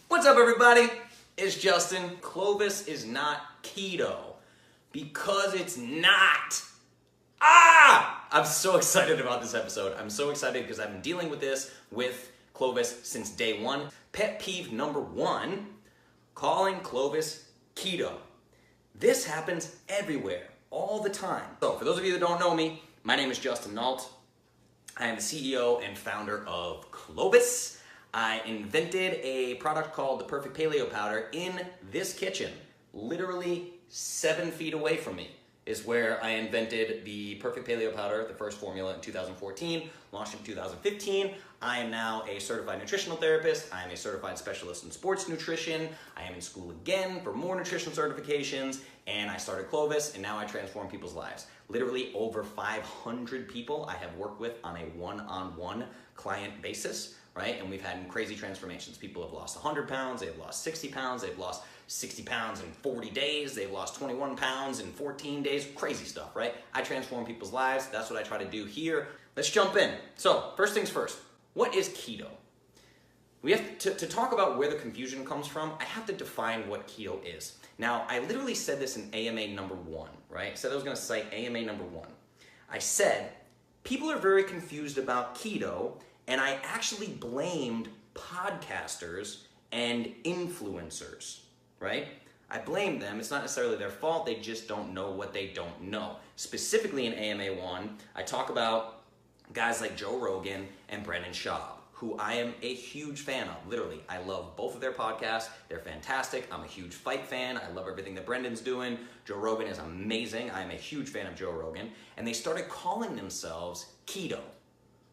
What's up, everybody? It's Justin. Clovis is not keto because it's not. I'm so excited about this episode. I'm so excited because I've been dealing with this with Clovis since day one. Pet peeve number one, calling Clovis keto. This happens everywhere, all the time. So for those of you that don't know me, my name is Justin Nault. I am the CEO and founder of CLOVIS. I invented a product called the Perfect Paleo Powder in this kitchen. Literally 7 feet away from me is where I invented the Perfect Paleo Powder, the first formula in 2014, launched in 2015. I am now a certified nutritional therapist. I am a certified specialist in sports nutrition. I am in school again for more nutrition certifications, and I started Clovis, and now I transform people's lives. Literally over 500 people I have worked with on a one-on-one client basis, right? And we've had crazy transformations. People have lost 100 pounds, they've lost 60 pounds, they've lost 60 pounds in 40 days, they've lost 21 pounds in 14 days, crazy stuff, right? I transform people's lives. That's what I try to do here. Let's jump in. So, first things first, what is keto? We have to talk about where the confusion comes from. I have to define what keto is. Now, I literally said this in AMA number 1, right? I said I was gonna cite AMA number 1. I said, people are very confused about keto, and I actually blamed podcasters and influencers, right? I blame them. It's not necessarily their fault. They just don't know what they don't know. Specifically in AMA 1, I talk about guys like Joe Rogan and Brennan Schaub, who I am a huge fan of, literally. I love both of their podcasts. They're fantastic. I'm a huge fight fan. I love everything that Brendan's doing. Joe Rogan is amazing. I'm a huge fan of Joe Rogan. And they started calling themselves keto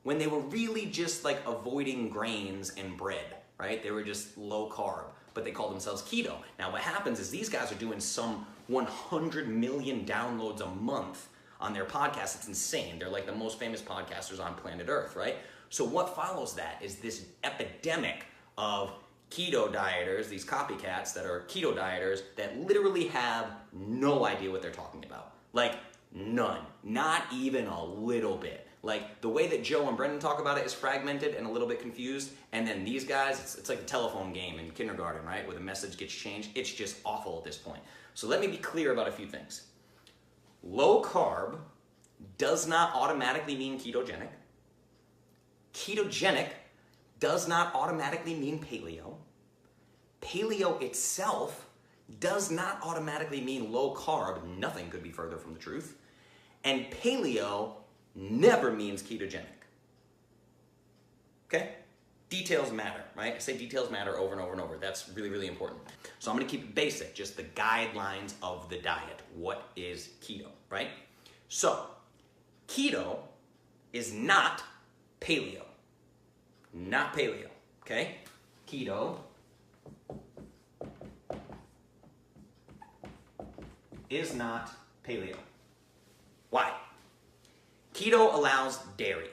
when they were really just like avoiding grains and bread, right? They were just low carb, but they called themselves keto. Now what happens is these guys are doing some 100 million downloads a month on their podcast. It's insane. They're like the most famous podcasters on planet Earth, right? So what follows that is this epidemic of keto dieters, these copycats that are keto dieters that literally have no idea what they're talking about. Like none, not even a little bit. Like the way that Joe and Brendan talk about it is fragmented and a little bit confused. And then these guys, it's like a telephone game in kindergarten, right? Where the message gets changed. It's just awful at this point. So let me be clear about a few things. Low carb does not automatically mean ketogenic. Ketogenic does not automatically mean paleo. Paleo itself does not automatically mean low carb. Nothing could be further from the truth. And paleo never means ketogenic. Okay? Details matter, right? I say details matter over and over and over. That's really, really important. So I'm gonna keep it basic, just the guidelines of the diet. What is keto, right? So, keto is not paleo. Not paleo, okay? Keto is not paleo. Why? Keto allows dairy.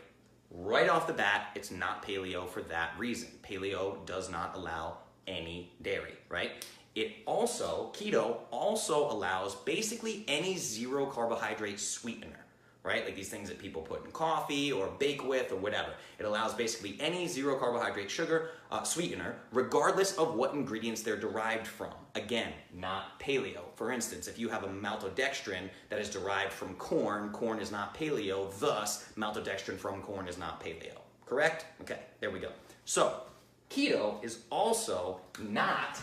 Right off the bat, it's not paleo for that reason. Paleo does not allow any dairy, right? Keto also allows basically any zero carbohydrate sweetener, right? Like these things that people put in coffee or bake with or whatever. It allows basically any zero carbohydrate sugar sweetener, regardless of what ingredients they're derived from. Again, not paleo. For instance, if you have a maltodextrin that is derived from corn, corn is not paleo, thus maltodextrin from corn is not paleo. Correct? Okay, there we go. So, keto is also not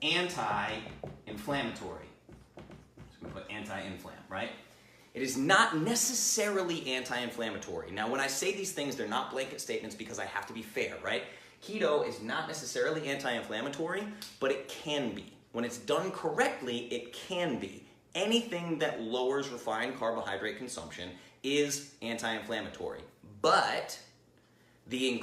anti-inflammatory. So I'm gonna put anti-inflam, right? It is not necessarily anti-inflammatory. Now, when I say these things, they're not blanket statements because I have to be fair, right? Keto is not necessarily anti-inflammatory, but it can be. When it's done correctly, it can be. Anything that lowers refined carbohydrate consumption is anti-inflammatory. But the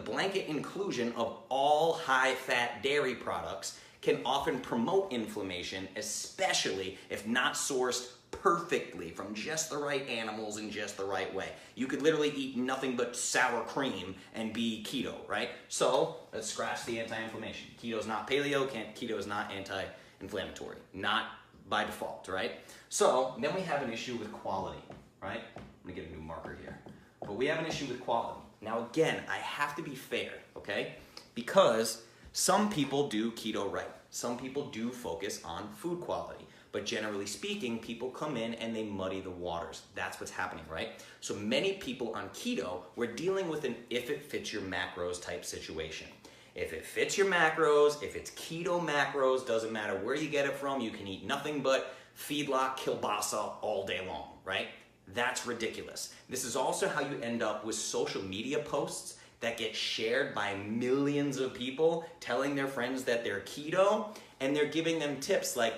blanket inclusion of all high-fat dairy products can often promote inflammation, especially if not sourced perfectly from just the right animals in just the right way. You could literally eat nothing but sour cream and be keto, right? So let's scratch the anti-inflammation. Keto is not paleo, keto is not anti-inflammatory, not by default, right? So then we have an issue with quality, right? I'm gonna get a new marker here. But we have an issue with quality. Now again, I have to be fair, okay? Because Some people do keto right. Some people do focus on food quality. But generally speaking, people come in and they muddy the waters. That's what's happening, right? So many people on keto, we're dealing with an if it fits your macros type situation. If it fits your macros, if it's keto macros, doesn't matter where you get it from, you can eat nothing but feedlot kielbasa all day long, right? That's ridiculous. This is also how you end up with social media posts that get shared by millions of people telling their friends that they're keto, and they're giving them tips like,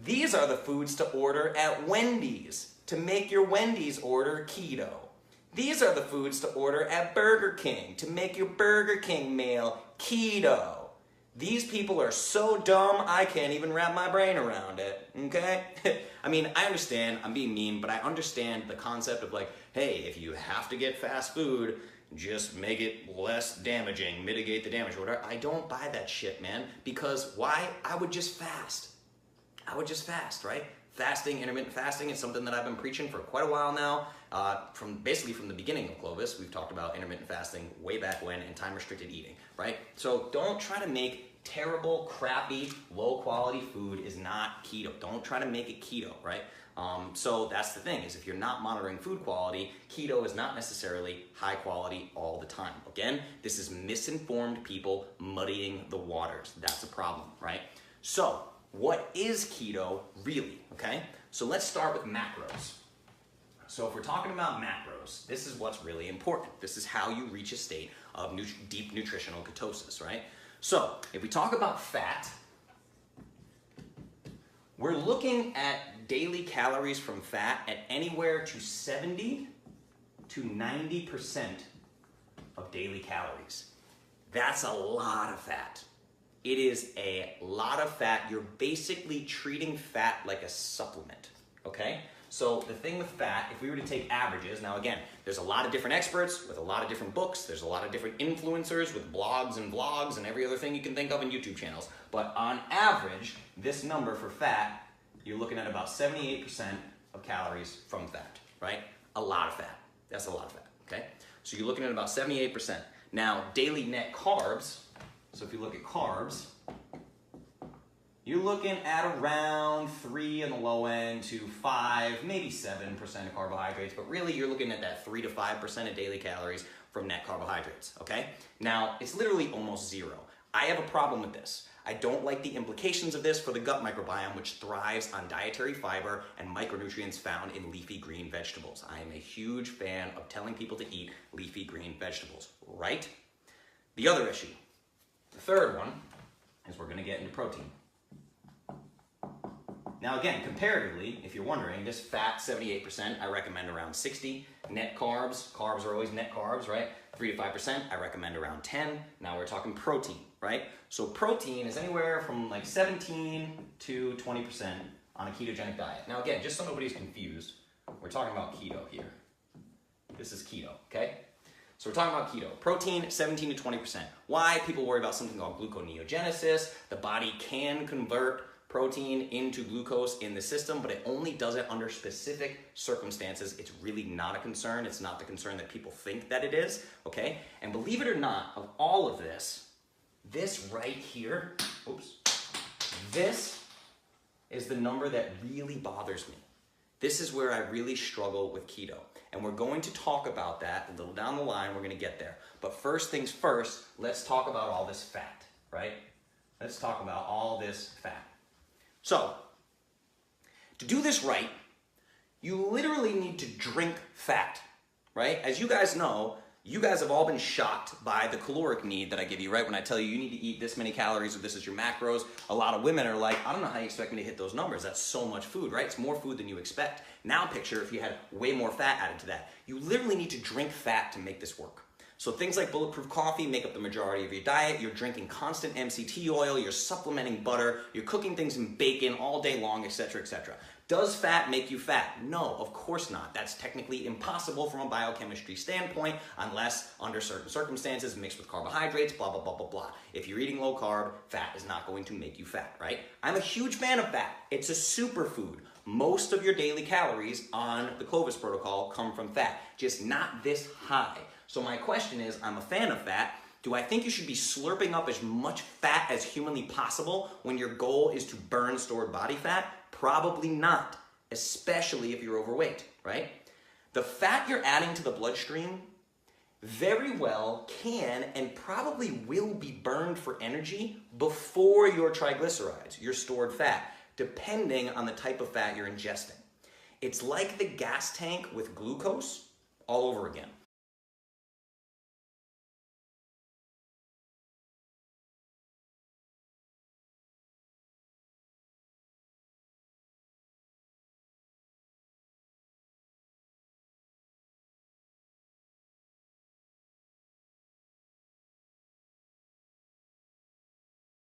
these are the foods to order at Wendy's to make your Wendy's order keto. These are the foods to order at Burger King to make your Burger King meal keto. These people are so dumb, I can't even wrap my brain around it, okay? I mean, I understand, I'm being mean, but I understand the concept of like, hey, if you have to get fast food, just make it less damaging, mitigate the damage, or whatever. I don't buy that shit, man, because why? I would just fast. Right? Fasting, intermittent fasting is something that I've been preaching for quite a while now. From the beginning of Clovis, we've talked about intermittent fasting way back when and time-restricted eating, right? So don't try to make terrible, crappy, low-quality food is not keto. Don't try to make it keto, right? So that's the thing, is if you're not monitoring food quality, keto is not necessarily high quality all the time. Again, this is misinformed people muddying the waters. That's a problem, right? So what is keto really, okay? So let's start with macros. So if we're talking about macros, this is what's really important. This is how you reach a state of deep nutritional ketosis, right? So if we talk about fat, we're looking at daily calories from fat at anywhere to 70 to 90% of daily calories. That's a lot of fat. It is a lot of fat. You're basically treating fat like a supplement, okay? So the thing with fat, if we were to take averages, now again, there's a lot of different experts with a lot of different books, there's a lot of different influencers with blogs and vlogs and every other thing you can think of in YouTube channels, but on average, this number for fat, you're looking at about 78% of calories from fat, right? A lot of fat. That's a lot of fat, okay? So you're looking at about 78%. Now, daily net carbs, so if you look at carbs, you're looking at around 3 on the low end to 5, maybe 7% of carbohydrates, but really you're looking at that 3 to 5% of daily calories from net carbohydrates, okay? Now, it's literally almost zero. I have a problem with this. I don't like the implications of this for the gut microbiome, which thrives on dietary fiber and micronutrients found in leafy green vegetables. I am a huge fan of telling people to eat leafy green vegetables, right? The other issue, the third one, is we're gonna get into protein. Now again, comparatively, if you're wondering, this fat, 78%, I recommend around 60. Net carbs are always net carbs, right? 3 to 5%, I recommend around 10. Now we're talking protein, right? So protein is anywhere from like 17 to 20% on a ketogenic diet. Now again, just so nobody's confused, we're talking about keto here. This is keto, okay? So we're talking about keto. Protein, 17 to 20%. Why? People worry about something called gluconeogenesis. The body can convert protein into glucose in the system, but it only does it under specific circumstances. It's really not a concern. It's not the concern that people think that it is, okay? And believe it or not, of all of this, this right here, this is the number that really bothers me. This is where I really struggle with keto. And we're going to talk about that a little down the line. We're going to get there. But first things first, let's talk about all this fat, right? Let's talk about all this fat. So, to do this right, you literally need to drink fat, right? As you guys know, you guys have all been shocked by the caloric need that I give you, right? When I tell you you need to eat this many calories or this is your macros, a lot of women are like, I don't know how you expect me to hit those numbers. That's so much food, right? It's more food than you expect. Now picture if you had way more fat added to that. You literally need to drink fat to make this work. So things like bulletproof coffee make up the majority of your diet. You're drinking constant MCT oil, you're supplementing butter, you're cooking things in bacon all day long, etc., etc. Does fat make you fat? No, of course not. That's technically impossible from a biochemistry standpoint unless under certain circumstances mixed with carbohydrates, blah, blah, blah, blah, blah. If you're eating low carb, fat is not going to make you fat, right? I'm a huge fan of fat. It's a superfood. Most of your daily calories on the CLOVIS protocol come from fat, just not this high. So my question is, I'm a fan of fat, Do I think you should be slurping up as much fat as humanly possible when your goal is to burn stored body fat? Probably not, especially if you're overweight, right? The fat you're adding to the bloodstream very well can and probably will be burned for energy before your triglycerides, your stored fat, depending on the type of fat you're ingesting. It's like the gas tank with glucose all over again.